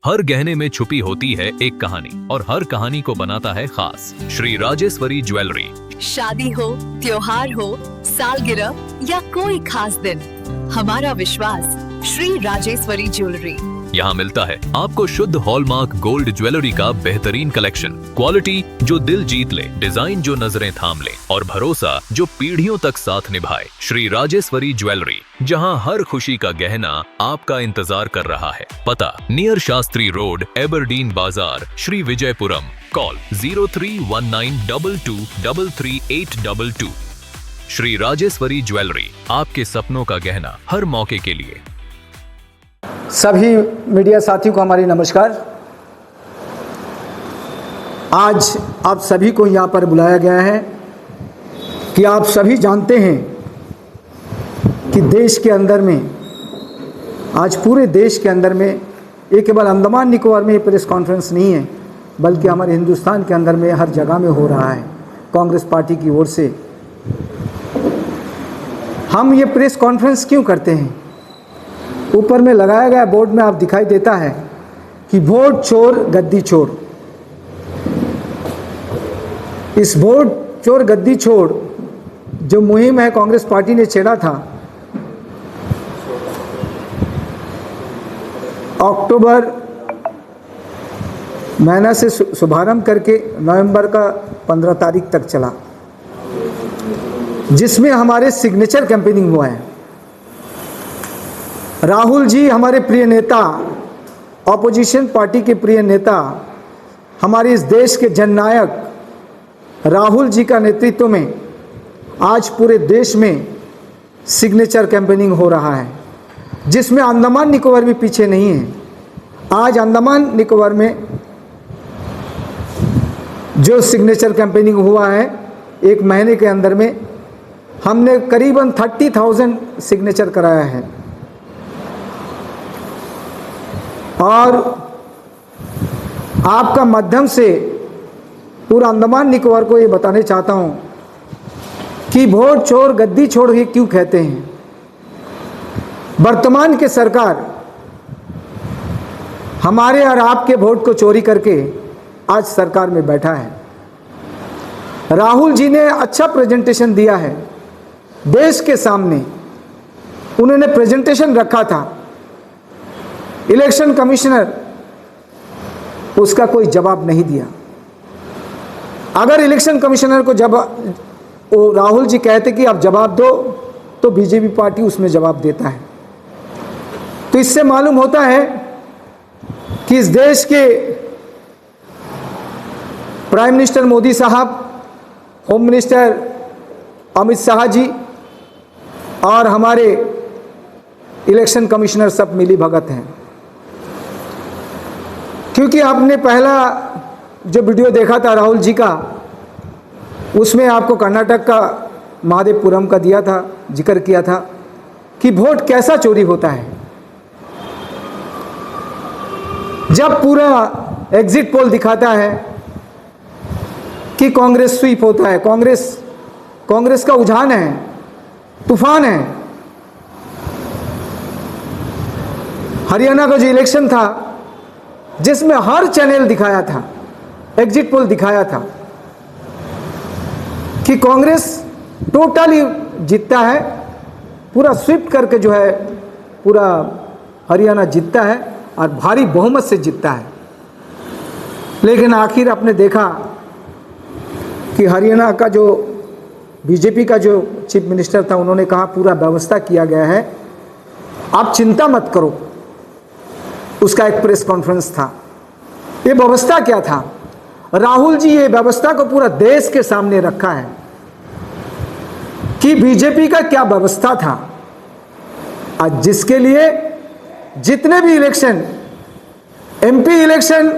हर गहने में छुपी होती है एक कहानी और हर कहानी को बनाता है खास। श्री राजेश्वरी ज्वेलरी। शादी हो, त्योहार हो, सालगिरह या कोई खास दिन, हमारा विश्वास श्री राजेश्वरी ज्वेलरी। यहाँ मिलता है आपको शुद्ध हॉलमार्क गोल्ड ज्वेलरी का बेहतरीन कलेक्शन, क्वालिटी जो दिल जीत ले, डिजाइन जो नजरें थाम ले और भरोसा जो पीढ़ियों तक साथ निभाए। श्री राजेश्वरी ज्वेलरी, जहाँ हर खुशी का गहना आपका इंतजार कर रहा है। पता नियर शास्त्री रोड, एबरडीन बाजार, श्री विजयपुरम। कॉल 031922333822। श्री राजेश्वरी ज्वेलरी, आपके सपनों का गहना हर मौके के लिए। सभी मीडिया साथियों को हमारी नमस्कार। आज आप सभी को यहाँ पर बुलाया गया है कि आप सभी जानते हैं कि देश के अंदर में, आज पूरे देश के अंदर में, ये केवल अंडमान निकोबार में ये प्रेस कॉन्फ्रेंस नहीं है, बल्कि हमारे हिंदुस्तान के अंदर में हर जगह में हो रहा है। कांग्रेस पार्टी की ओर से हम ये प्रेस कॉन्फ्रेंस क्यों करते हैं? ऊपर में लगाया गया बोर्ड में आप दिखाई देता है कि वोट चोर गद्दी चोर। इस वोट चोर गद्दी चोर जो मुहिम है कांग्रेस पार्टी ने छेड़ा था, अक्टूबर महीना से शुभारंभ करके नवंबर का 15 तारीख तक चला, जिसमें हमारे सिग्नेचर कैंपेनिंग हुआ है। राहुल जी हमारे प्रिय नेता, ऑपोजिशन पार्टी के प्रिय नेता, हमारे इस देश के जननायक राहुल जी का नेतृत्व में आज पूरे देश में सिग्नेचर कैंपेनिंग हो रहा है, जिसमें अंडमान निकोबार भी पीछे नहीं है। आज अंडमान निकोबार में जो सिग्नेचर कैंपेनिंग हुआ है, एक महीने के अंदर में हमने करीबन 30,000 सिग्नेचर कराया है। और आपका माध्यम से पूरा अंडमान निकोबार को ये बताने चाहता हूँ कि वोट चोर गद्दी छोड़ ये क्यों कहते हैं। वर्तमान के सरकार हमारे और आपके वोट को चोरी करके आज सरकार में बैठा है। राहुल जी ने अच्छा प्रेजेंटेशन दिया है देश के सामने, उन्होंने प्रेजेंटेशन रखा था। इलेक्शन कमिश्नर उसका कोई जवाब नहीं दिया। अगर इलेक्शन कमिश्नर को वो राहुल जी कहते कि आप जवाब दो, तो बीजेपी पार्टी उसमें जवाब देता है। तो इससे मालूम होता है कि इस देश के प्राइम मिनिस्टर मोदी साहब, होम मिनिस्टर अमित शाह जी और हमारे इलेक्शन कमिश्नर सब मिली भगत हैं। क्योंकि आपने पहला जो वीडियो देखा था राहुल जी का, उसमें आपको कर्नाटक का महादेवपुरम का दिया था, जिक्र किया था कि वोट कैसा चोरी होता है। जब पूरा एग्जिट पोल दिखाता है कि कांग्रेस स्वीप होता है, कांग्रेस का उजान है, तूफान है। हरियाणा का जो इलेक्शन था, जिसमें हर चैनल दिखाया था, एग्जिट पोल दिखाया था कि कांग्रेस टोटली जीतता है, पूरा स्वीप करके जो है पूरा हरियाणा जीतता है और भारी बहुमत से जीतता है। लेकिन आखिर आपने देखा कि हरियाणा का जो बीजेपी का जो चीफ मिनिस्टर था, उन्होंने कहा पूरा व्यवस्था किया गया है, आप चिंता मत करो। उसका एक प्रेस कॉन्फ्रेंस था। ये व्यवस्था क्या था? राहुल जी ये व्यवस्था को पूरा देश के सामने रखा है कि बीजेपी का क्या व्यवस्था था, आज जिसके लिए जितने भी इलेक्शन, एमपी इलेक्शन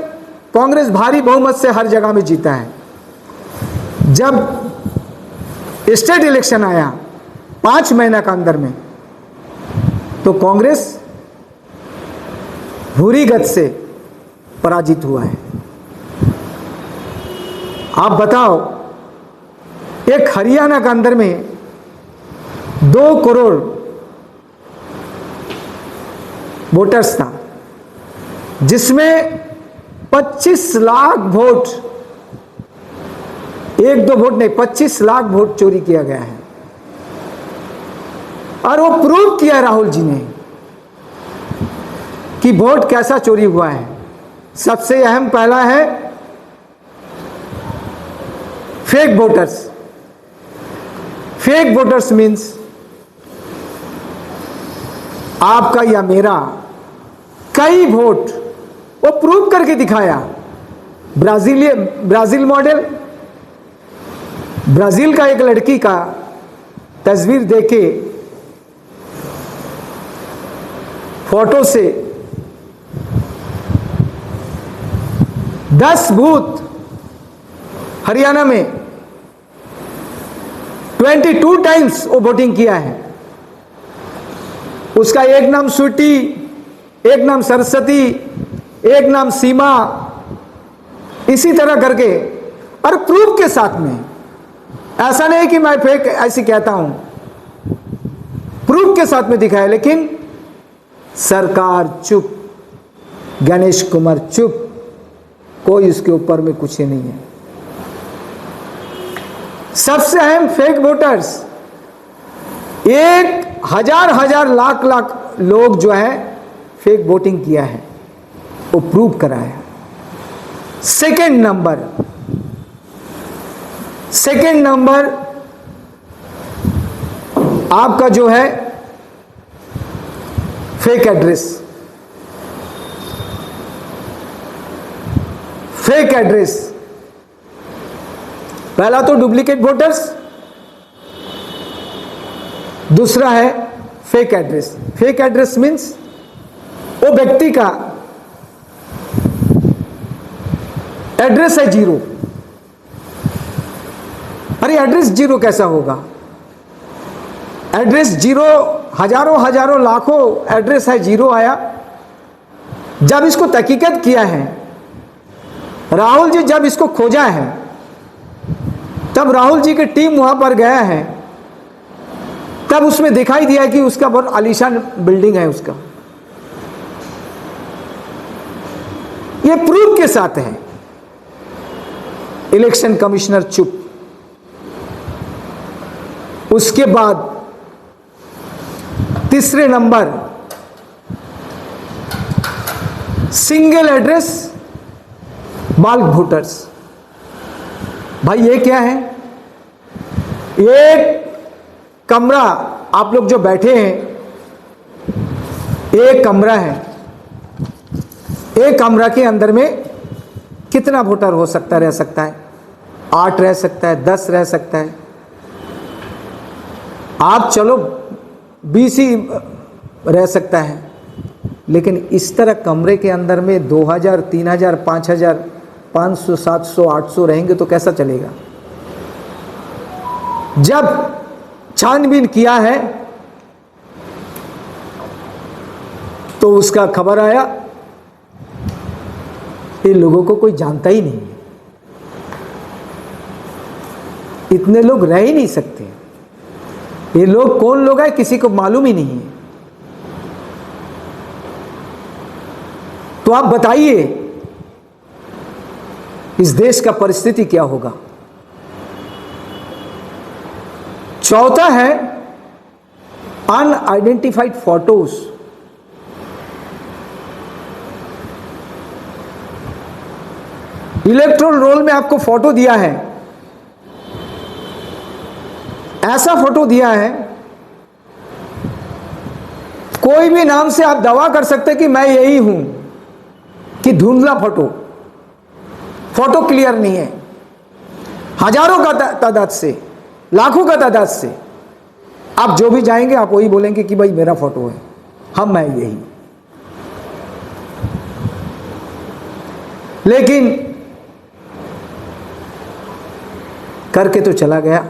कांग्रेस भारी बहुमत से हर जगह में जीता है। जब स्टेट इलेक्शन आया 5 महीना का अंदर में, तो कांग्रेस भूरी गत से पराजित हुआ है। आप बताओ, एक हरियाणा के अंदर में 2 करोड़ वोटर्स था, जिसमें 25 लाख वोट, एक दो वोट नहीं, 25 लाख वोट चोरी किया गया है। और वो प्रूव किया राहुल जी ने कि वोट कैसा चोरी हुआ है। सबसे अहम पहला है fake voters. Fake voters means आपका या मेरा कई वोट वो प्रूव करके दिखाया। ब्राजील मॉडल, ब्राजील का एक लड़की का तस्वीर देके फोटो से 10 बूथ हरियाणा में 22 टाइम्स वो वोटिंग किया है। उसका एक नाम स्वीटी, एक नाम सरस्वती, एक नाम सीमा, इसी तरह करके और प्रूफ के साथ में। ऐसा नहीं कि मैं फेक ऐसी कहता हूं, प्रूफ के साथ में दिखाया। लेकिन सरकार चुप, गणेश कुमार चुप, कोई इसके ऊपर में कुछ ही नहीं है। सबसे अहम फेक वोटर्स, 1,000 लाख लोग जो है फेक वोटिंग किया है, वो प्रूव कराया। सेकेंड नंबर आपका जो है फेक एड्रेस। पहला तो डुप्लीकेट वोटर्स, दूसरा है fake address. Fake address means वो व्यक्ति का एड्रेस है जीरो। अरे एड्रेस जीरो कैसा होगा? एड्रेस जीरो, हजारों लाखों एड्रेस है, जीरो आया। जब इसको तहकीकत किया है, राहुल जी जब इसको खोजा है, तब राहुल जी की टीम वहां पर गया है, तब उसमें दिखाई दिया कि उसका बहुत आलीशान बिल्डिंग है उसका। ये प्रूफ के साथ है। इलेक्शन कमिश्नर चुप। उसके बाद तीसरे number single address bulk voters. भाई ये क्या है? एक कमरा, आप लोग जो बैठे हैं, एक कमरा है, एक कमरा के अंदर में कितना वोटर हो सकता, रह सकता है? 8 रह सकता है, 10 रह सकता है। आप चलो 20 ही रह सकता है, लेकिन इस तरह कमरे के अंदर में 2000, 3000, 5000, 500, 700, 800 रहेंगे तो कैसा चलेगा? जब छानबीन किया है तो उसका खबर आया, इन लोगों को कोई जानता ही नहीं है, इतने लोग रह ही नहीं सकते। ये लोग कौन लोग हैं किसी को मालूम ही नहीं है। तो आप बताइए इस देश का परिस्थिति क्या होगा? चौथा है अनआइडेंटिफाइड फोटोज। इलेक्ट्रोल रोल में आपको फोटो दिया है, ऐसा फोटो दिया है, कोई भी नाम से आप दावा कर सकते कि मैं यही हूं, कि धुंधला फोटो क्लियर नहीं है। हजारों का तादाद से, लाखों का तादाद से आप जो भी जाएंगे आप वही बोलेंगे कि भाई मेरा फोटो है, मैं यही। लेकिन करके तो चला गया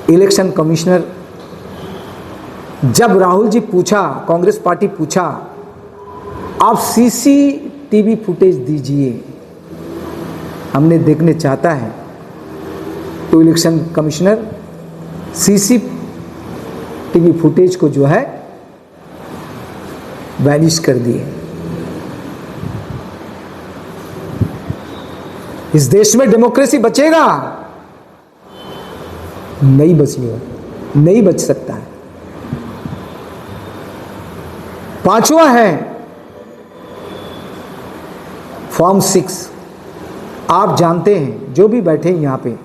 इलेक्शन कमिश्नर। जब राहुल जी पूछा, कांग्रेस पार्टी पूछा, आप सीसीटीवी फुटेज दीजिए, हमने देखने चाहता है, तो इलेक्शन कमिश्नर सीसीटीवी फुटेज को जो है वैनिश कर दिए। इस देश में डेमोक्रेसी बचेगा? नहीं बचेगा, नहीं बच सकता है। पांचवा है फॉर्म 6। आप जानते हैं, जो भी बैठे हैं यहां पे,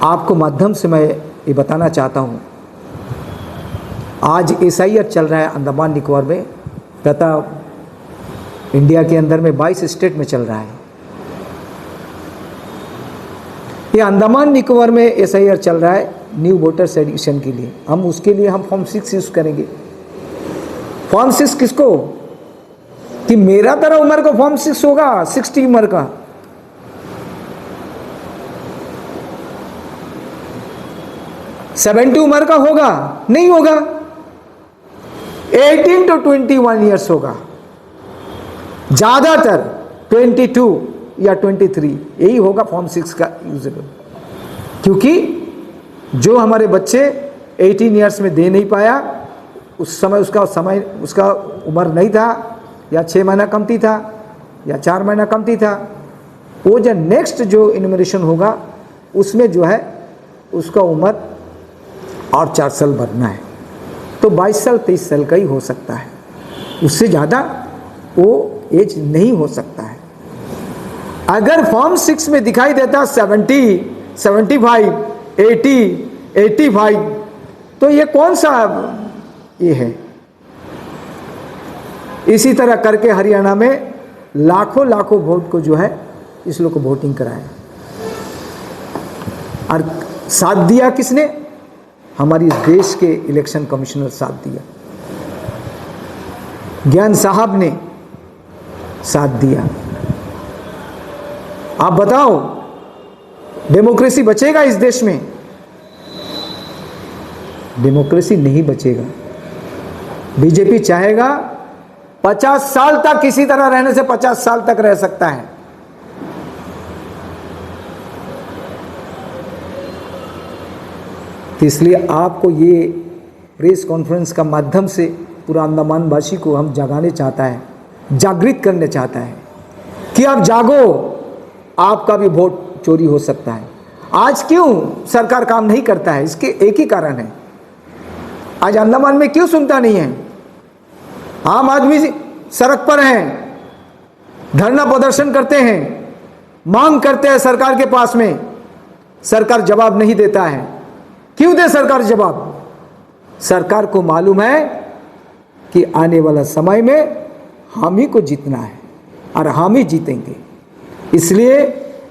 आपको माध्यम से मैं ये बताना चाहता हूं, आज SIR चल रहा है अंडमान निकोबार में, तथा इंडिया के अंदर में 22 स्टेट में चल रहा है। ये अंडमान निकोबार में SIR चल रहा है न्यू वोटर्स एडिशन के लिए। हम उसके लिए हम फॉर्म 6 यूज करेंगे। फॉर्म 6 किसको? कि मेरा तरह उम्र का फॉर्म 6 होगा, 60 उम्र का। सेवेंटी उम्र का होगा? नहीं होगा। 18 to 21 ईयर्स होगा, ज्यादातर 22 या 23 यही होगा फॉर्म 6 का यूजेबल। क्योंकि जो हमारे बच्चे 18 ईयर्स में दे नहीं पाया, उस समय उसका उम्र नहीं था, या 6 महीना कमती था, या 4 महीना कमती था, वो जो नेक्स्ट जो इन्यूमरेशन होगा उसमें जो है उसका उम्र और 4 साल बढ़ना है, तो 22 साल 23 साल का ही हो सकता है। उससे ज़्यादा वो एज नहीं हो सकता है। अगर फॉर्म 6 में दिखाई देता 70, 75, 80, 85, तो ये कौन सा ये है? इसी तरह करके हरियाणा में लाखों लाखों वोट को जो है इस लोग को वोटिंग कराया, और साथ दिया किसने? हमारी देश के इलेक्शन कमिश्नर साथ दिया, ज्ञान साहब ने साथ दिया। आप बताओ, डेमोक्रेसी बचेगा इस देश में? डेमोक्रेसी नहीं बचेगा। बीजेपी चाहेगा 50 साल तक, किसी तरह रहने से 50 साल तक रह सकता है। तो इसलिए आपको ये प्रेस कॉन्फ्रेंस का माध्यम से पूरा अंडमानवासी को हम जगाने चाहता है, जागृत करने चाहता है कि आप जागो, आपका भी वोट चोरी हो सकता है। आज क्यों सरकार काम नहीं करता है? इसके एक ही कारण है, आज अंडमान में क्यों सुनता नहीं है? आम आदमी सड़क पर हैं, धरना प्रदर्शन करते हैं, मांग करते हैं सरकार के पास में, सरकार जवाब नहीं देता है। क्यों दे सरकार जवाब? सरकार को मालूम है कि आने वाला समय में हम ही को जीतना है और हम ही जीतेंगे। इसलिए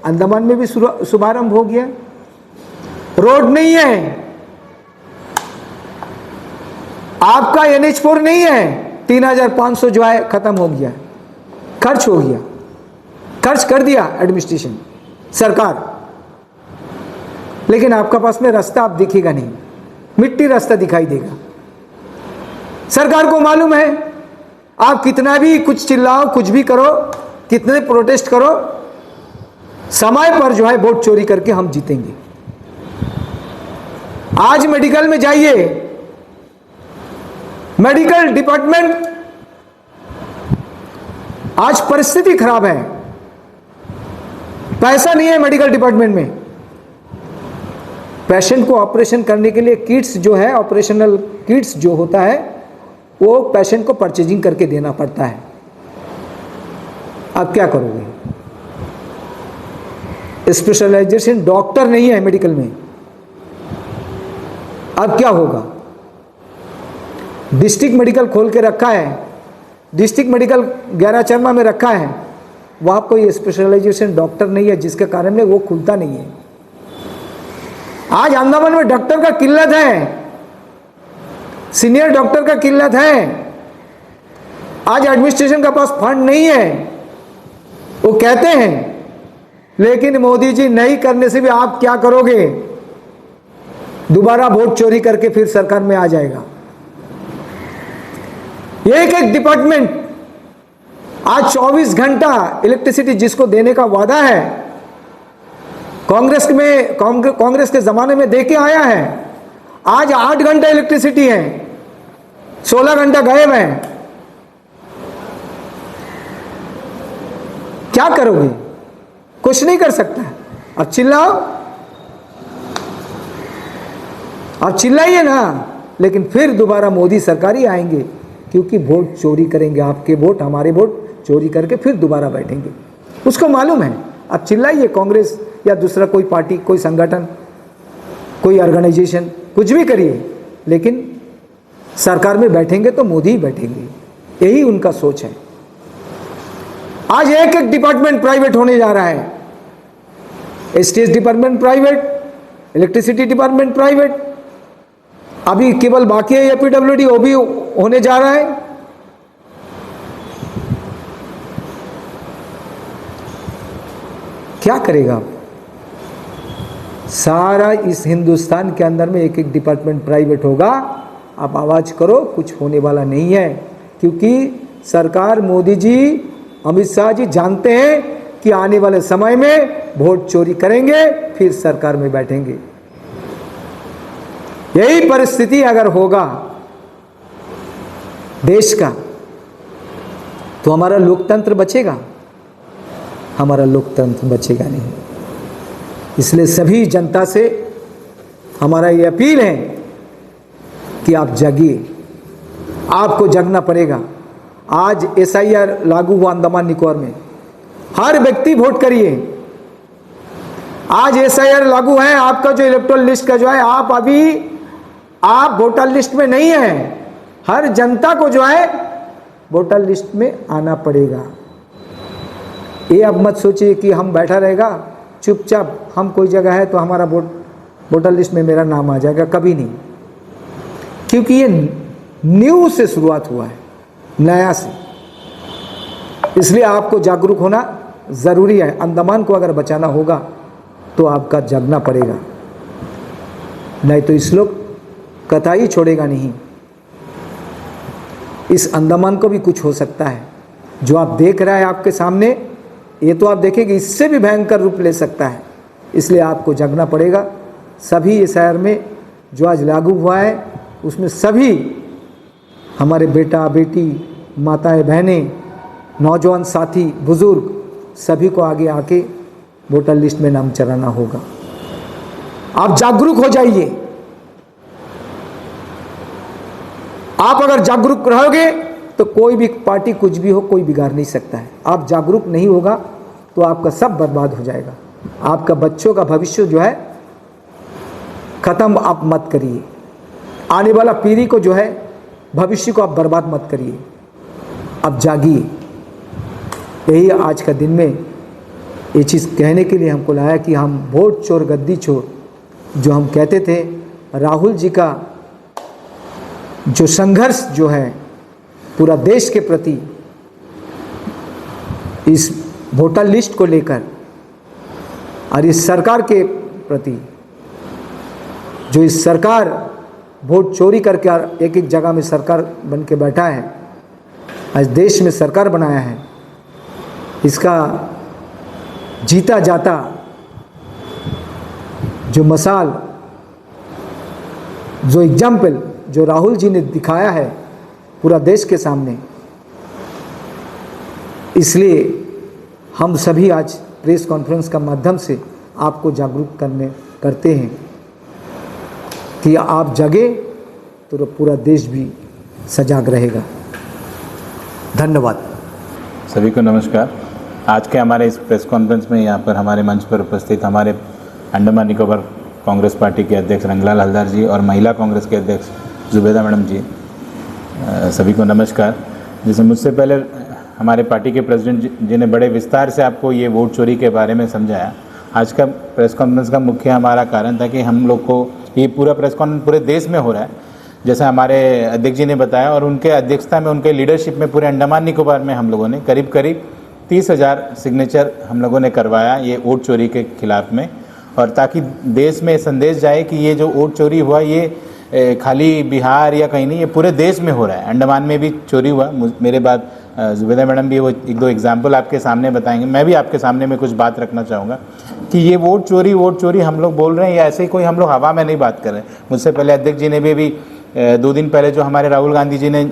अंडमान में भी शुभारंभ हो गया। रोड नहीं है, आपका NH4 नहीं है, 3500 जो है खत्म हो गया, खर्च हो गया, खर्च कर दिया एडमिनिस्ट्रेशन सरकार, लेकिन आपका पास में रास्ता आप दिखेगा नहीं, मिट्टी रास्ता दिखाई देगा। सरकार को मालूम है आप कितना भी कुछ चिल्लाओ, कुछ भी करो, कितने प्रोटेस्ट करो, समय पर जो है वोट चोरी करके हम जीतेंगे। आज मेडिकल में जाइए, मेडिकल डिपार्टमेंट आज परिस्थिति खराब है, पैसा नहीं है मेडिकल डिपार्टमेंट में। पेशेंट को ऑपरेशन करने के लिए किट्स जो है, ऑपरेशनल किट्स जो होता है, वो पेशेंट को परचेजिंग करके देना पड़ता है। अब क्या करोगे? स्पेशलाइजेशन डॉक्टर नहीं है मेडिकल में, अब क्या होगा? डिस्ट्रिक्ट मेडिकल खोल के रखा है, डिस्ट्रिक्ट मेडिकल 11 चरमा में रखा है, वहां कोई स्पेशलाइजेशन डॉक्टर नहीं है, जिसके कारण में वो खुलता नहीं है। आज अंडमान में डॉक्टर का किल्लत है, सीनियर डॉक्टर का किल्लत है। आज एडमिनिस्ट्रेशन के पास फंड नहीं है, वो कहते हैं, लेकिन मोदी जी नहीं करने से भी आप क्या करोगे? दोबारा वोट चोरी करके फिर सरकार में आ जाएगा। एक एक डिपार्टमेंट आज 24 घंटा इलेक्ट्रिसिटी जिसको देने का वादा है, कांग्रेस के जमाने में देके आया है, आज 8 घंटा इलेक्ट्रिसिटी है, 16 घंटा गायब है। क्या करोगे? कुछ नहीं कर सकता है। अब चिल्लाओ, अब चिल्लाइए ना, लेकिन फिर दोबारा मोदी सरकार ही आएंगे, क्योंकि वोट चोरी करेंगे, आपके वोट हमारे वोट चोरी करके फिर दोबारा बैठेंगे, उसको मालूम है। अब चिल्लाइए, कांग्रेस या दूसरा कोई पार्टी, कोई संगठन, कोई ऑर्गेनाइजेशन, कुछ भी करिए, लेकिन सरकार में बैठेंगे तो मोदी ही बैठेंगे, यही उनका सोच है। आज एक एक डिपार्टमेंट प्राइवेट होने जा रहा है। STS department private, electricity department private, अभी केवल बाकी है एपीडब्ल्यूडी, वो भी होने जा रहा है। क्या करेगा आप? सारा इस हिंदुस्तान के अंदर में एक एक डिपार्टमेंट प्राइवेट होगा। आप आवाज करो, कुछ होने वाला नहीं है, क्योंकि सरकार, मोदी जी, अमित शाह जी जानते हैं कि आने वाले समय में वोट चोरी करेंगे, फिर सरकार में बैठेंगे। यही परिस्थिति अगर होगा देश का, तो हमारा लोकतंत्र बचेगा? हमारा लोकतंत्र बचेगा नहीं। इसलिए सभी जनता से हमारा ये अपील है कि आप जागिए, आपको जगना पड़ेगा। आज एसआईआर लागू हुआ अंडमान निकोबार में, हर व्यक्ति वोट करिए। आज एसआईआर लागू है, आपका जो इलेक्टोरल लिस्ट का जो है, आप वोटर लिस्ट में नहीं है। हर जनता को जो है वोटर लिस्ट में आना पड़ेगा। ये अब मत सोचिए कि हम बैठा रहेगा चुपचाप, हम कोई जगह है तो हमारा वोटर लिस्ट में मेरा नाम आ जाएगा, कभी नहीं। क्योंकि ये न्यू से शुरुआत हुआ है, नया से, इसलिए आपको जागरूक होना जरूरी है। अंडमान को अगर बचाना होगा तो आपका जगना पड़ेगा, नहीं तो इस लोग कतई छोड़ेगा नहीं। इस अंडमान को भी कुछ हो सकता है। जो आप देख रहा है आपके सामने, ये तो आप देखेंगे इससे भी भयंकर रूप ले सकता है। इसलिए आपको जगना पड़ेगा। सभी इस शहर में जो आज लागू हुआ है, उसमें सभी हमारे बेटा बेटी, माताएं बहनें, नौजवान साथी, बुजुर्ग, सभी को आगे आके वोटर लिस्ट में नाम चढ़ाना होगा। आप जागरूक हो जाइए। आप अगर जागरूक रहोगे तो कोई भी पार्टी कुछ भी हो, कोई बिगाड़ नहीं सकता है। आप जागरूक नहीं होगा तो आपका सब बर्बाद हो जाएगा। आपका बच्चों का भविष्य जो है खत्म आप मत करिए। आने वाला पीढ़ी को जो है भविष्य को आप बर्बाद मत करिए। अब जागिए। यही आज का दिन में ये चीज़ कहने के लिए हमको लाया कि हम वोट चोर गद्दी चोर जो हम कहते थे, राहुल जी का जो संघर्ष जो है पूरा देश के प्रति, इस वोटर लिस्ट को लेकर और इस सरकार के प्रति, जो इस सरकार वोट चोरी करके एक एक जगह में सरकार बन के बैठा है, आज देश में सरकार बनाया है, इसका जीता जाता जो मसाल, जो एग्जाम्पल जो राहुल जी ने दिखाया है पूरा देश के सामने, इसलिए हम सभी आज प्रेस कॉन्फ्रेंस का माध्यम से आपको जागरूक करते हैं कि आप जगे तो पूरा देश भी सजग रहेगा। धन्यवाद। सभी को नमस्कार। आज के हमारे इस प्रेस कॉन्फ्रेंस में यहाँ पर हमारे मंच पर उपस्थित हमारे अंडमान निकोबार कांग्रेस पार्टी के अध्यक्ष रंगलाल हलदर जी और महिला कांग्रेस के अध्यक्ष जुबेदा मैडम जी, सभी को नमस्कार। जैसे मुझसे पहले हमारे पार्टी के प्रेसिडेंट जी ने बड़े विस्तार से आपको ये वोट चोरी के बारे में समझाया। आज का प्रेस कॉन्फ्रेंस का मुख्य हमारा कारण था कि हम लोग को ये पूरा प्रेस कॉन्फ्रेंस पूरे देश में हो रहा है, जैसा हमारे अध्यक्ष जी ने बताया, और उनके अध्यक्षता में, उनके लीडरशिप में पूरे अंडमान निकोबार में हम लोगों ने करीब 30,000 सिग्नेचर हम लोगों ने करवाया ये वोट चोरी के खिलाफ में, और ताकि देश में संदेश जाए कि ये जो वोट चोरी हुआ ये खाली बिहार या कहीं नहीं, ये पूरे देश में हो रहा है। अंडमान में भी चोरी हुआ। मेरे बाद जुबेदा मैडम भी वो एक दो एग्जाम्पल आपके सामने बताएंगे। मैं भी आपके सामने में कुछ बात रखना चाहूँगा कि ये वोट चोरी हम लोग बोल रहे हैं, या ऐसे ही कोई हम लोग हवा में नहीं बात कर रहे हैं। मुझसे पहले अध्यक्ष जी ने भी 2 दिन पहले जो हमारे राहुल गांधी जी ने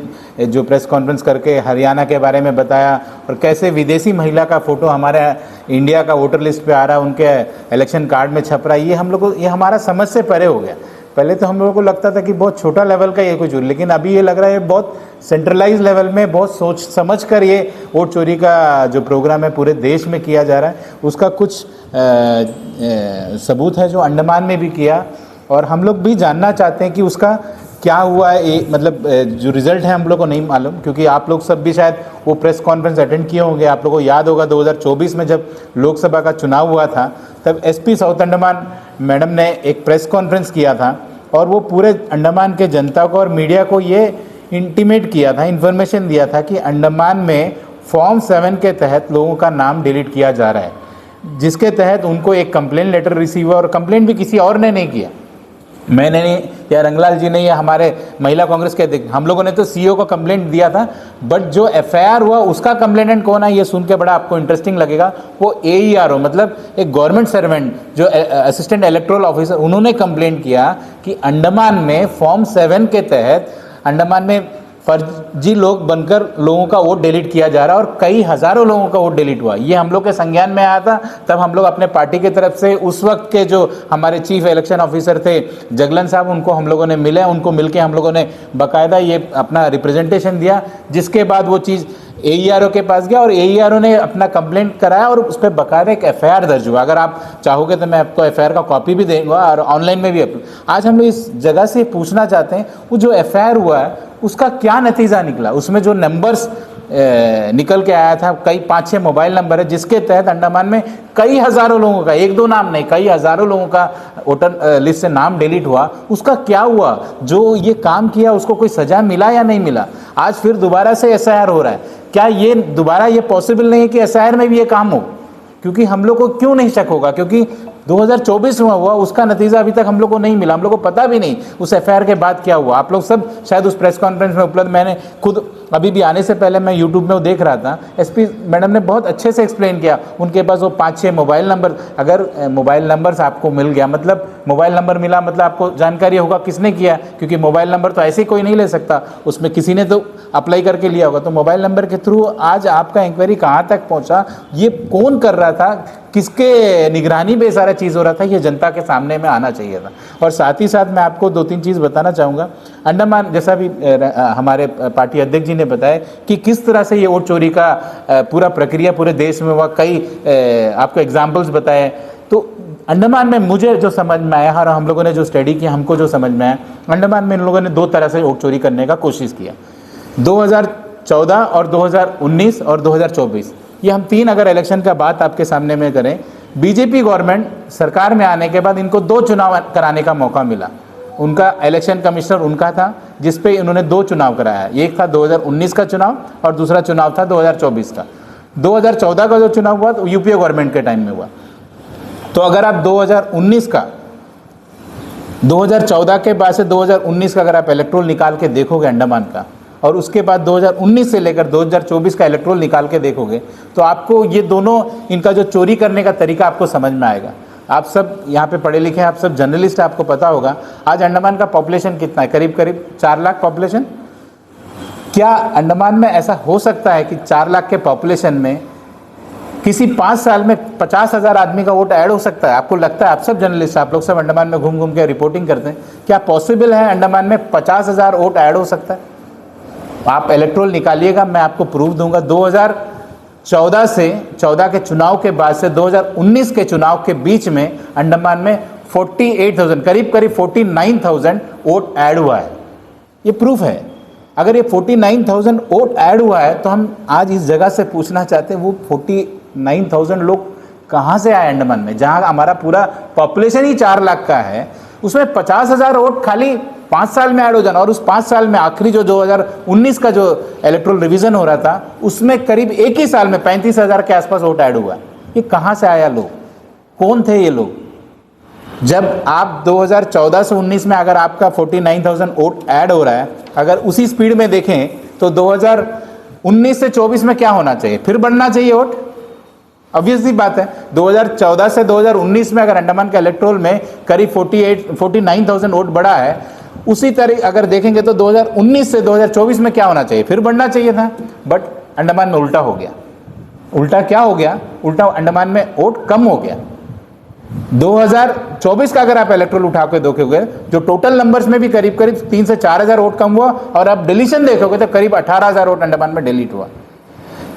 जो प्रेस कॉन्फ्रेंस करके हरियाणा के बारे में बताया और कैसे विदेशी महिला का फ़ोटो हमारे इंडिया का वोटर लिस्ट पे आ रहा है, उनके इलेक्शन कार्ड में छप रहा है, ये हमारा समझ से परे हो गया। पहले तो हम लोगों को लगता था कि बहुत छोटा लेवल का ये कुछ, लेकिन अभी ये लग रहा है बहुत सेंट्रलाइज लेवल में बहुत सोच समझ कर ये वोट चोरी का जो प्रोग्राम है पूरे देश में किया जा रहा है। उसका कुछ सबूत है जो अंडमान में भी किया, और हम लोग भी जानना चाहते हैं कि उसका क्या हुआ है। मतलब जो रिजल्ट है हम लोग को नहीं मालूम, क्योंकि आप लोग सब भी शायद वो प्रेस कॉन्फ्रेंस अटेंड किए होंगे। आप लोगों को याद होगा 2024 में जब लोकसभा का चुनाव हुआ था, तब एसपी साउथ अंडमान मैडम ने एक प्रेस कॉन्फ्रेंस किया था और वो पूरे अंडमान के जनता को और मीडिया को ये इंटीमेट किया था, इन्फॉर्मेशन दिया था कि अंडमान में फॉर्म 7 के तहत लोगों का नाम डिलीट किया जा रहा है, जिसके तहत उनको एक कंप्लेंट लेटर रिसीव हुआ, और कंप्लेंट भी किसी और ने नहीं किया, मैंने नहीं या रंगलाल जी ने या हमारे महिला कांग्रेस के अध्यक्ष, हम लोगों ने तो सीईओ को कंप्लेंट दिया था। बट जो एफआईआर हुआ उसका कंप्लेनेंट कौन है, ये सुन के बड़ा आपको इंटरेस्टिंग लगेगा। वो एईआरओ मतलब एक गवर्नमेंट सर्वेंट जो असिस्टेंट इलेक्टोरल ऑफिसर, उन्होंने कंप्लेंट किया कि अंडमान में फॉर्म 7 के तहत अंडमान में फर्जी लोग बनकर लोगों का वोट डिलीट किया जा रहा है और कई हज़ारों लोगों का वोट डिलीट हुआ। ये हम लोग के संज्ञान में आया था। तब हम लोग अपने पार्टी की तरफ से उस वक्त के जो हमारे चीफ इलेक्शन ऑफिसर थे जगलन साहब, उनको हम लोगों ने मिले, उनको मिलके हम लोगों ने बाकायदा ये अपना रिप्रेजेंटेशन दिया, जिसके बाद वो चीज़ एईआरओ के पास गया और एईआरओ ने अपना कंप्लेंट कराया और उस पर बाकायदा एक एफआईआर दर्ज हुआ। अगर आप चाहोगे तो मैं आपको एफआईआर का कॉपी भी दूंगा और ऑनलाइन में भी। आज हम लोग इस जगह से पूछना चाहते हैं, वो जो एफआईआर हुआ है उसका क्या नतीजा निकला, उसमें जो नंबर्स निकल के आया था, कई 5-6 मोबाइल नंबर है जिसके तहत अंडमान में कई हज़ारों लोगों का, 1-2 नाम नहीं, कई हज़ारों लोगों का वोटर लिस्ट से नाम डिलीट हुआ। उसका क्या हुआ? जो ये काम किया उसको कोई सजा मिला या नहीं मिला? आज फिर दोबारा से एसआईआर हो रहा है। क्या ये दोबारा ये पॉसिबल नहीं है कि एसआईआर में भी ये काम हो? क्योंकि हम लोग को क्यों नहीं शक होगा? क्योंकि 2024 में हुआ, उसका नतीजा अभी तक हम लोग को नहीं मिला, हम लोग को पता भी नहीं उस एफआईआर के बाद क्या हुआ। आप लोग सब शायद उस प्रेस कॉन्फ्रेंस में उपलब्ध, मैंने खुद अभी भी आने से पहले मैं यूट्यूब में वो देख रहा था, एसपी मैडम ने बहुत अच्छे से एक्सप्लेन किया। उनके पास वो 5-6 मोबाइल नंबर, अगर मोबाइल नंबर्स आपको मिल गया, मतलब मोबाइल नंबर मिला मतलब आपको जानकारी होगा किसने किया, क्योंकि मोबाइल नंबर तो ऐसे कोई नहीं ले सकता, उसमें किसी ने तो अप्लाई करके लिया होगा। तो मोबाइल नंबर के थ्रू आज आपका इंक्वायरी कहाँ तक पहुँचा, ये कौन कर रहा था, किसके निगरानी में सारा चीज़ हो रहा था, ये जनता के सामने में आना चाहिए था। और साथ ही साथ मैं आपको 2-3 चीज़ बताना चाहूँगा। अंडमान, जैसा भी हमारे पार्टी अध्यक्ष जी ने बताया कि किस तरह से ये वोट चोरी का पूरा प्रक्रिया पूरे देश में हुआ, कई आपको एग्जाम्पल्स बताए। तो अंडमान में मुझे जो समझ में आया और हम लोगों ने जो स्टडी किया, हमको जो समझ में आया, अंडमान में इन लोगों ने 2 तरह से वोट चोरी करने का कोशिश किया। 2014 और 2019 और 2024, ये हम 3 अगर इलेक्शन का बात आपके सामने में करें, बीजेपी गवर्नमेंट सरकार में आने के बाद इनको 2 चुनाव कराने का मौका मिला। उनका इलेक्शन कमिश्नर उनका था जिस पे इन्होंने 2 चुनाव कराया। एक था 2019 का चुनाव और दूसरा चुनाव था 2024 का। 2014 का जो चुनाव हुआ तो यूपीए गवर्नमेंट के टाइम में हुआ। तो अगर आप 2019 का, 2014 के बाद से 2019 का अगर आप इलेक्ट्रोल निकाल के देखोगे अंडमान का, और उसके बाद 2019 से लेकर 2024 का इलेक्ट्रोल निकाल के देखोगे, तो आपको ये दोनों, इनका जो चोरी करने का तरीका आपको समझ में आएगा। आप सब यहाँ पे पढ़े लिखे हैं, आप सब जर्नलिस्ट, आपको पता होगा आज अंडमान का पॉपुलेशन कितना है, करीब करीब 4 लाख पॉपुलेशन। क्या अंडमान में ऐसा हो सकता है कि 4 लाख के पॉपुलेशन में किसी 5 साल में 50,000 आदमी का वोट ऐड हो सकता है? आपको लगता है? आप सब जर्नलिस्ट, आप लोग सब अंडमान में घूम घूम के रिपोर्टिंग करते हैं, क्या पॉसिबल है अंडमान में 50,000 वोट ऐड हो सकता है? आप इलेक्ट्रोल निकालिएगा, मैं आपको प्रूफ दूंगा। 2014 से 14 के चुनाव के बाद से 2019 के चुनाव के बीच में अंडमान में 48,000, करीब करीब 49,000 वोट ऐड हुआ है। ये प्रूफ है। अगर ये 49,000 वोट ऐड हुआ है तो हम आज इस जगह से पूछना चाहते हैं, वो 49,000 लोग कहाँ से आए अंडमान में, जहाँ हमारा पूरा पॉपुलेशन ही 4 लाख का है। उसमें 50,000 वोट खाली 5 साल में ऐड हो जाना, और उस 5 साल में आखिरी जो 2019 का जो इलेक्ट्रोल रिवीजन हो रहा था उसमें करीब एक ही साल में 35,000 के आसपास वोट ऐड हुआ। ये कहाँ से आया लोग, कौन थे ये लोग? जब आप 2014 से 19 में अगर आपका 49,000 वोट ऐड हो रहा है, अगर उसी स्पीड में देखें तो 2019 से 24 में क्या होना चाहिए? फिर बढ़ना चाहिए वोट, ऑब्वियसली बात है। 2014 से 2019 में अगर अंडमान के इलेक्ट्रोल में करीब 49,000 वोट बढ़ा है, उसी तरह अगर देखेंगे तो 2019 से 2024 में क्या होना चाहिए, फिर बढ़ना चाहिए था, बट अंडमान में उल्टा हो गया। उल्टा क्या हो गया? उल्टा अंडमान में वोट कम हो गया। 2024 का अगर आप इलेक्ट्रोल उठा के देखोगे, जो टोटल नंबर्स में भी करीब करीब 3 से 4 हजार वोट कम हुआ, और आप डिलीशन देखोगे तो करीब 18,000 वोट अंडमान में डिलीट हुआ।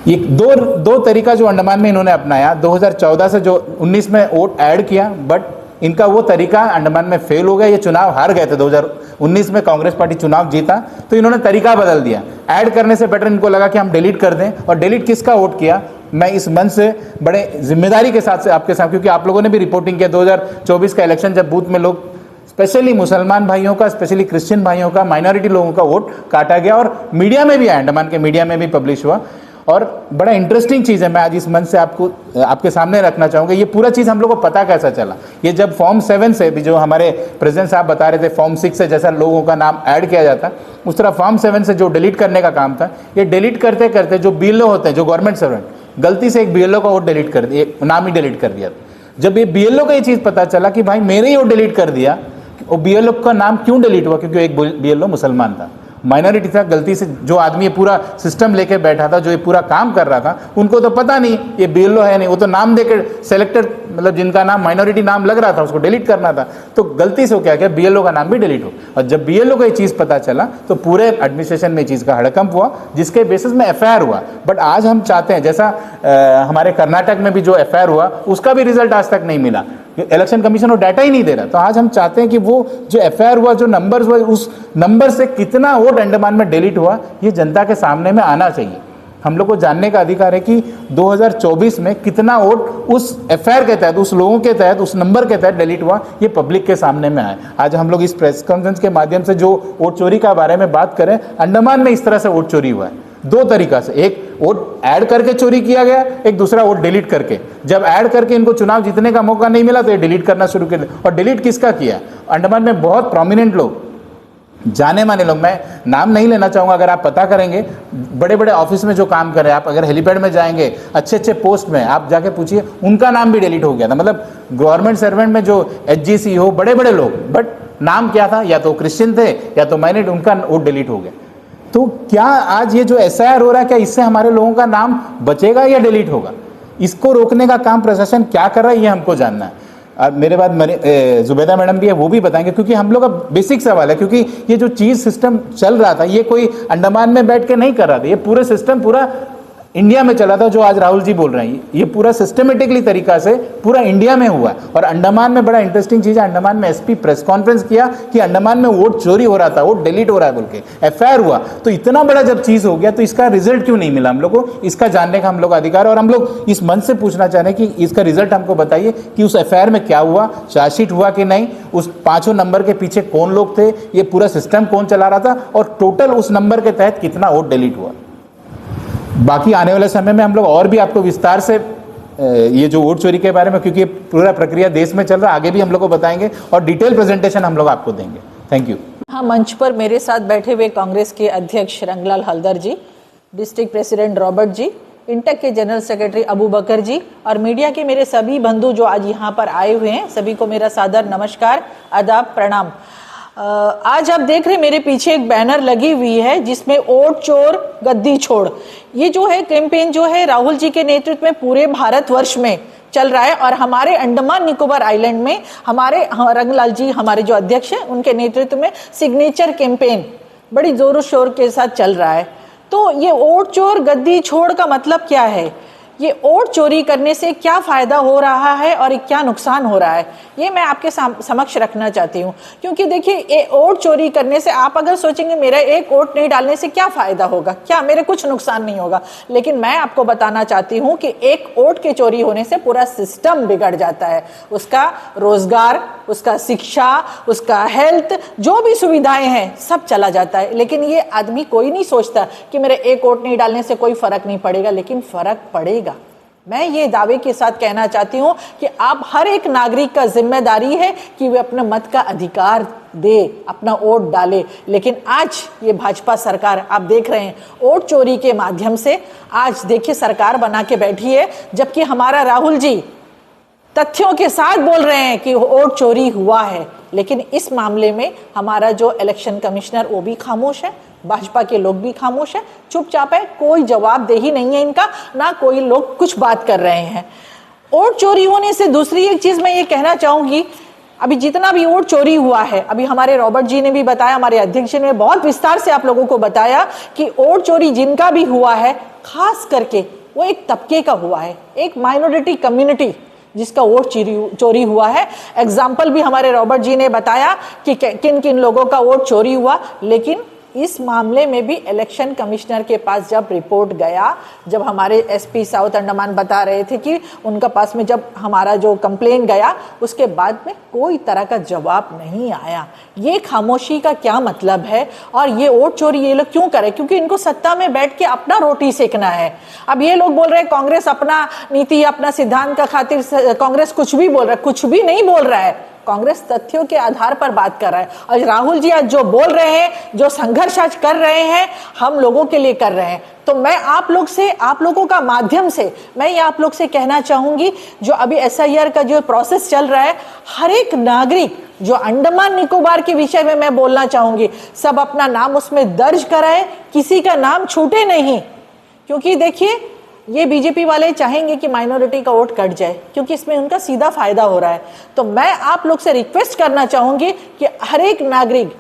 ये दो तरीका जो अंडमान में इन्होंने अपनाया, 2014 से जो 19 में वोट ऐड किया, बट इनका वो तरीका अंडमान में फेल हो गया। ये चुनाव हार गए थे 2019 में, कांग्रेस पार्टी चुनाव जीता तो इन्होंने तरीका बदल दिया। ऐड करने से बेटर इनको लगा कि हम डिलीट कर दें, और डिलीट किसका वोट किया? मैं इस मंच से बड़े जिम्मेदारी के साथ से आपके साथ, क्योंकि आप लोगों ने भी रिपोर्टिंग किया 2024 का इलेक्शन, जब बूथ में लोग स्पेशली मुसलमान भाइयों का, स्पेशली क्रिश्चियन भाइयों का, माइनॉरिटी लोगों का वोट काटा गया, और मीडिया में भी आया, अंडमान के मीडिया में भी पब्लिश हुआ। और बड़ा इंटरेस्टिंग चीज़ है, मैं आज इस मंच से आपके सामने रखना चाहूँगा। ये पूरा चीज़ हम लोग को पता कैसा चला? ये जब फॉर्म 7 से भी, जो हमारे प्रेसिडेंट साहब बता रहे थे, फॉर्म 6 से जैसा लोगों का नाम ऐड किया जाता, उस तरह फॉर्म 7 से जो डिलीट करने का काम था, ये डिलीट करते करते जो BLO होते हैं, जो गवर्नमेंट सर्वेंट, गलती से एक BLO का वोट डिलीट कर दिया, नाम ही डिलीट कर दिया। जब ये BLO को ये चीज़ पता चला कि भाई मेरे ही वोट डिलीट कर दिया, और BLO का नाम क्यों डिलीट हुआ? क्योंकि एक BLO मुसलमान था, माइनॉरिटी था। गलती से जो आदमी ये पूरा सिस्टम लेके बैठा था, जो ये पूरा काम कर रहा था, उनको तो पता नहीं ये BLO है नहीं, वो तो नाम देकर सेलेक्टेड, मतलब जिनका नाम माइनॉरिटी नाम लग रहा था उसको डिलीट करना था, तो गलती से क्या किया, BLO का नाम भी डिलीट हो। और जब BLO को ये चीज़ पता चला तो पूरे एडमिनिस्ट्रेशन में ये चीज़ का हड़कंप हुआ, जिसके बेसिस में FIR हुआ। बट आज हम चाहते हैं, जैसा हमारे कर्नाटक में भी जो FIR हुआ, उसका भी रिजल्ट आज तक नहीं मिला, इलेक्शन कमीशन वो डाटा ही नहीं दे रहा। तो आज हम चाहते हैं कि वो जो FIR हुआ, जो नंबर्स हुआ, उस नंबर से कितना वोट अंडमान में डिलीट हुआ, ये जनता के सामने में आना चाहिए। हम लोग को जानने का अधिकार है कि 2024 में कितना वोट उस FIR के तहत, उस लोगों के तहत, उस नंबर के तहत डिलीट हुआ, ये पब्लिक के सामने में आए। आज हम लोग इस प्रेस कॉन्फ्रेंस के माध्यम से जो वोट चोरी का बारे में बात करें, अंडमान में इस तरह से वोट चोरी हुआ है, 2 तरीका से। एक वोट ऐड करके चोरी किया गया, एक दूसरा वोट डिलीट करके। जब ऐड करके इनको चुनाव जीतने का मौका नहीं मिला तो ये डिलीट करना शुरू कर दिया। और डिलीट किसका किया? अंडमान में बहुत प्रोमिनेंट लोग, जाने माने लोग, मैं नाम नहीं लेना चाहूँगा, अगर आप पता करेंगे, बड़े बड़े ऑफिस में जो काम कर रहे हैं, आप अगर हेलीपैड में जाएंगे, अच्छे अच्छे पोस्ट में आप जाके पूछिए, उनका नाम भी डिलीट हो गया था। मतलब गवर्नमेंट सर्वेंट में जो HGC हो, बड़े बड़े लोग, बट नाम क्या था? या तो क्रिश्चियन थे या तो माइनॉरिटी, उनका वोट डिलीट हो गया। तो क्या आज ये जो SIR हो रहा है, क्या इससे हमारे लोगों का नाम बचेगा या डिलीट होगा? इसको रोकने का काम प्रशासन क्या कर रहा है, ये हमको जानना है। मेरे बाद जुबैदा मैडम भी है, वो भी बताएंगे, क्योंकि हम लोग का बेसिक सवाल है, क्योंकि ये जो चीज़ सिस्टम चल रहा था, ये कोई अंडमान में बैठ के नहीं कर रहा था, ये पूरे सिस्टम पूरा इंडिया में चला था। जो आज राहुल जी बोल रहे हैं, ये पूरा सिस्टमेटिकली तरीका से पूरा इंडिया में हुआ। और अंडमान में बड़ा इंटरेस्टिंग चीज़ है, अंडमान में SP प्रेस कॉन्फ्रेंस किया कि अंडमान में वोट चोरी हो रहा था, वोट डिलीट हो रहा है बोल के FIR हुआ। तो इतना बड़ा जब चीज़ हो गया तो इसका रिजल्ट क्यों नहीं मिला? हम लोग को इसका जानने का हम लोग अधिकार है, और हम लोग इस मंच से पूछना चाह रहे हैं कि इसका रिजल्ट हमको बताइए कि उस FIR में क्या हुआ, चार्जशीट हुआ कि नहीं, उस 5 नंबर के पीछे कौन लोग थे, ये पूरा सिस्टम कौन चला रहा था, और टोटल उस नंबर के तहत कितना वोट डिलीट हुआ। बाकी आने वाले समय में हम लोग और भी आपको विस्तार से ये जो वोट चोरी के बारे में, क्योंकि पूरा प्रक्रिया देश में चल रहा है, आगे भी हम लोग को बताएंगे और डिटेल प्रेजेंटेशन हम लोग आपको देंगे। Thank you. हाँ, मंच पर मेरे साथ बैठे हुए कांग्रेस के अध्यक्ष रंगलाल हलदर जी, डिस्ट्रिक्ट प्रेसिडेंट रॉबर्ट जी, इंटक के जनरल सेक्रेटरी अबू बकर जी, और मीडिया के मेरे सभी बंधु जो आज यहाँ पर आए हुए हैं, सभी को मेरा सादर नमस्कार, आदाब, प्रणाम। आज आप देख रहे हैं मेरे पीछे एक बैनर लगी हुई है जिसमें वोट चोर गद्दी छोड़, ये जो है कैंपेन जो है राहुल जी के नेतृत्व में पूरे भारतवर्ष में चल रहा है। और हमारे अंडमान निकोबार आइलैंड में हमारे रंगलाल जी, हमारे जो अध्यक्ष हैं, उनके नेतृत्व में सिग्नेचर कैंपेन बड़ी जोरों शोर के साथ चल रहा है। तो ये वोट चोर गद्दी छोड़ का मतलब क्या है? ये वोट चोरी करने से क्या फायदा हो रहा है और क्या नुकसान हो रहा है, ये मैं आपके समक्ष रखना चाहती हूँ। क्योंकि देखिए, ये वोट चोरी करने से आप अगर सोचेंगे मेरा एक वोट नहीं डालने से क्या फायदा होगा, क्या मेरे कुछ नुकसान नहीं होगा, लेकिन मैं आपको बताना चाहती हूँ कि एक वोट के चोरी होने से पूरा सिस्टम बिगड़ जाता है। उसका रोजगार, उसका शिक्षा, उसका हेल्थ, जो भी सुविधाएं हैं, सब चला जाता है। लेकिन ये आदमी कोई नहीं सोचता कि मेरे एक वोट नहीं डालने से कोई फर्क नहीं पड़ेगा, लेकिन फर्क पड़ेगा। मैं ये दावे के साथ कहना चाहती हूं कि आप हर एक नागरिक का जिम्मेदारी है कि वे अपने मत का अधिकार दे, अपना वोट डाले। लेकिन आज ये भाजपा सरकार, आप देख रहे हैं, वोट चोरी के माध्यम से आज देखिए सरकार बना के बैठी है, जबकि हमारा राहुल जी तथ्यों के साथ बोल रहे हैं कि वोट चोरी हुआ है, लेकिन इस मामले में हमारा जो इलेक्शन कमिश्नर वो भी खामोश है, भाजपा के लोग भी खामोश है, चुपचाप है, कोई जवाबदेही नहीं है इनका, ना कोई लोग कुछ बात कर रहे हैं। वोट चोरी होने से दूसरी एक चीज मैं ये कहना चाहूंगी, अभी जितना भी वोट चोरी हुआ है, अभी हमारे रॉबर्ट जी ने भी बताया, हमारे अध्यक्ष ने बहुत विस्तार से आप लोगों को बताया कि वोट चोरी जिनका भी हुआ है, खास करके वो एक तबके का हुआ है, एक माइनॉरिटी कम्युनिटी जिसका वोट चोरी हुआ है। एग्जाम्पल भी हमारे रॉबर्ट जी ने बताया कि किन किन लोगों का वोट चोरी हुआ, लेकिन इस मामले में भी इलेक्शन कमिश्नर के पास जब रिपोर्ट गया, जब हमारे एसपी साउथ अंडमान बता रहे थे कि उनका पास में जब हमारा जो कंप्लेन गया, उसके बाद में कोई तरह का जवाब नहीं आया। ये खामोशी का क्या मतलब है? और ये वोट चोरी ये लोग क्यों करे? क्योंकि इनको सत्ता में बैठ के अपना रोटी सेकना है। अब ये लोग बोल रहे हैं कांग्रेस अपना नीति, अपना सिद्धांत का खातिर कांग्रेस कुछ भी बोल रहा है, कुछ भी नहीं बोल रहा है। कांग्रेस तथ्यों के आधार पर बात कर रहा है। और राहुल जी आज जो बोल रहे हैं, जो संघर्ष आज कर रहे हैं, हम लोगों के लिए कर रहे हैं। तो मैं आप लोगों का माध्यम से मैं ये आप लोग से कहना चाहूंगी, जो अभी एसआईआर का जो प्रोसेस चल रहा है, हर एक नागरिक जो अंडमान निकोबार के विषय में मैं बोलना चाहूंगी, सब अपना नाम उसमें दर्ज कराए, किसी का नाम छूटे नहीं। क्योंकि देखिए, ये बीजेपी वाले चाहेंगे कि माइनॉरिटी का वोट कट जाए, क्योंकि इसमें उनका सीधा फायदा हो रहा है। तो मैं आप लोग से रिक्वेस्ट करना चाहूंगी कि हर एक नागरिक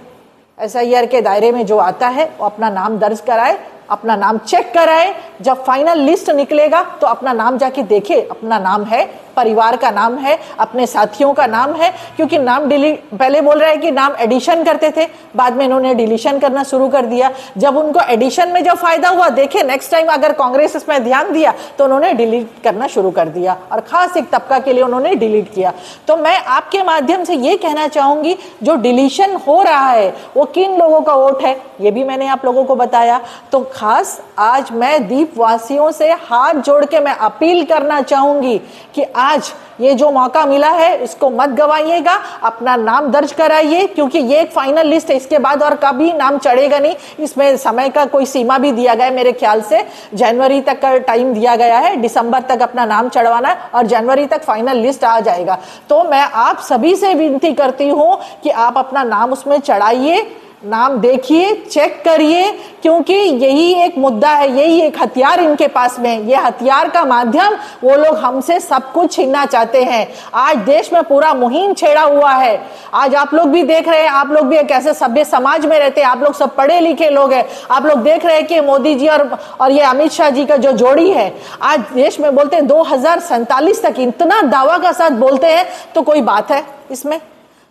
एसआईआर के दायरे में जो आता है वो अपना नाम दर्ज कराए, अपना नाम चेक कराए। जब फाइनल लिस्ट निकलेगा तो अपना नाम जाके देखे, अपना नाम है, परिवार का नाम है, अपने साथियों का नाम है। क्योंकि नाम डिलीट, पहले बोल रहे हैं कि नाम एडिशन करते थे, बाद में इन्होंने डिलीशन करना शुरू कर दिया। जब उनको एडिशन में जब फायदा हुआ, देखे नेक्स्ट टाइम अगर कांग्रेस इसमें ध्यान दिया तो उन्होंने डिलीट करना शुरू कर दिया, और खास एक तबका के लिए उन्होंने डिलीट किया। तो मैं आपके माध्यम से ये कहना चाहूंगी, जो डिलीशन हो रहा है वो किन लोगों का वोट है, ये भी मैंने आप लोगों को बताया। तो खास आज मैं दीपवासियों से हाथ जोड़ के मैं अपील करना चाहूंगी कि आज ये जो मौका मिला है इसको मत गवाइएगा, अपना नाम दर्ज कराइए। क्योंकि ये एक फाइनल लिस्ट है, इसके बाद और कभी नाम चढ़ेगा नहीं। इसमें समय का कोई सीमा भी दिया गया है, मेरे ख्याल से जनवरी तक का टाइम दिया गया है, दिसंबर तक अपना नाम चढ़वाना है और जनवरी तक फाइनल लिस्ट आ जाएगा। तो मैं आप सभी से विनती करती हूं कि आप अपना नाम उसमें चढ़ाइए, नाम देखिए, चेक करिए, क्योंकि यही एक मुद्दा है, यही एक हथियार इनके पास में। ये हथियार का माध्यम वो लोग हमसे सब कुछ छीनना चाहते हैं। आज देश में पूरा मुहिम छेड़ा हुआ है। आज आप लोग भी देख रहे हैं, आप लोग भी एक ऐसे सभ्य समाज में रहते हैं, आप लोग सब पढ़े लिखे लोग हैं। आप लोग देख रहे हैं कि मोदी जी और ये अमित शाह जी का जो जोड़ी है, आज देश में बोलते हैं 2047 तक, इतना दावा का साथ बोलते हैं। तो कोई बात है इसमें?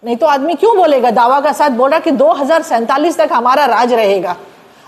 नहीं तो आदमी क्यों बोलेगा, दावा का साथ बोल रहा कि 2047 तक हमारा राज रहेगा।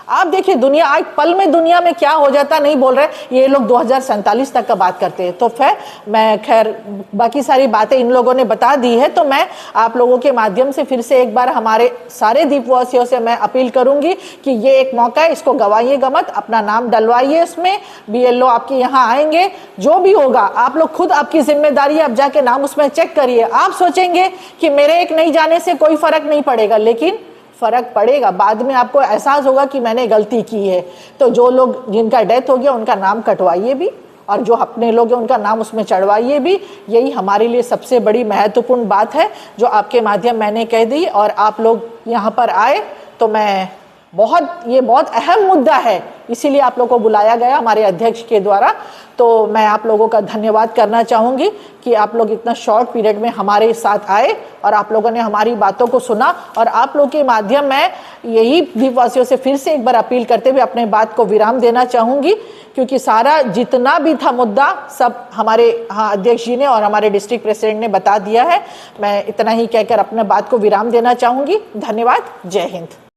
आप देखिए दुनिया आज पल में दुनिया में क्या हो जाता नहीं बोल रहे, ये लोग 2047 तक का बात करते हैं। तो फिर मैं खैर बाकी सारी बातें इन लोगों ने बता दी है। तो मैं आप लोगों के माध्यम से फिर से एक बार हमारे सारे दीपवासियों से मैं अपील करूंगी कि ये एक मौका है, इसको गवाइएगा मत, अपना नाम डलवाइए इसमें। BLO आपके यहाँ आएंगे, जो भी होगा आप लोग खुद, आपकी जिम्मेदारी है, आप जाके नाम उसमें चेक करिए। आप सोचेंगे कि मेरे एक नहीं जाने से कोई फर्क नहीं पड़ेगा, लेकिन फर्क पड़ेगा। बाद में आपको एहसास होगा कि मैंने गलती की है। तो जो लोग जिनका डेथ हो गया उनका नाम कटवाइए भी, और जो अपने लोग हैं उनका नाम उसमें चढ़वाइए भी। यही हमारे लिए सबसे बड़ी महत्वपूर्ण बात है जो आपके माध्यम मैंने कह दी, और आप लोग यहाँ पर आए। तो मैं ये बहुत अहम मुद्दा है, इसीलिए आप लोगों को बुलाया गया हमारे अध्यक्ष के द्वारा। तो मैं आप लोगों का धन्यवाद करना चाहूँगी कि आप लोग इतना शॉर्ट पीरियड में हमारे साथ आए और आप लोगों ने हमारी बातों को सुना। और आप लोग के माध्यम में यही द्वीपवासियों से फिर से एक बार अपील करते हुए अपने बात को विराम देना चाहूँगी, क्योंकि सारा जितना भी था मुद्दा सब हमारे अध्यक्ष जी ने और हमारे डिस्ट्रिक्ट प्रेसिडेंट ने बता दिया है। मैं इतना ही कहकर अपने बात को विराम देना चाहूँगी। धन्यवाद। जय हिंद।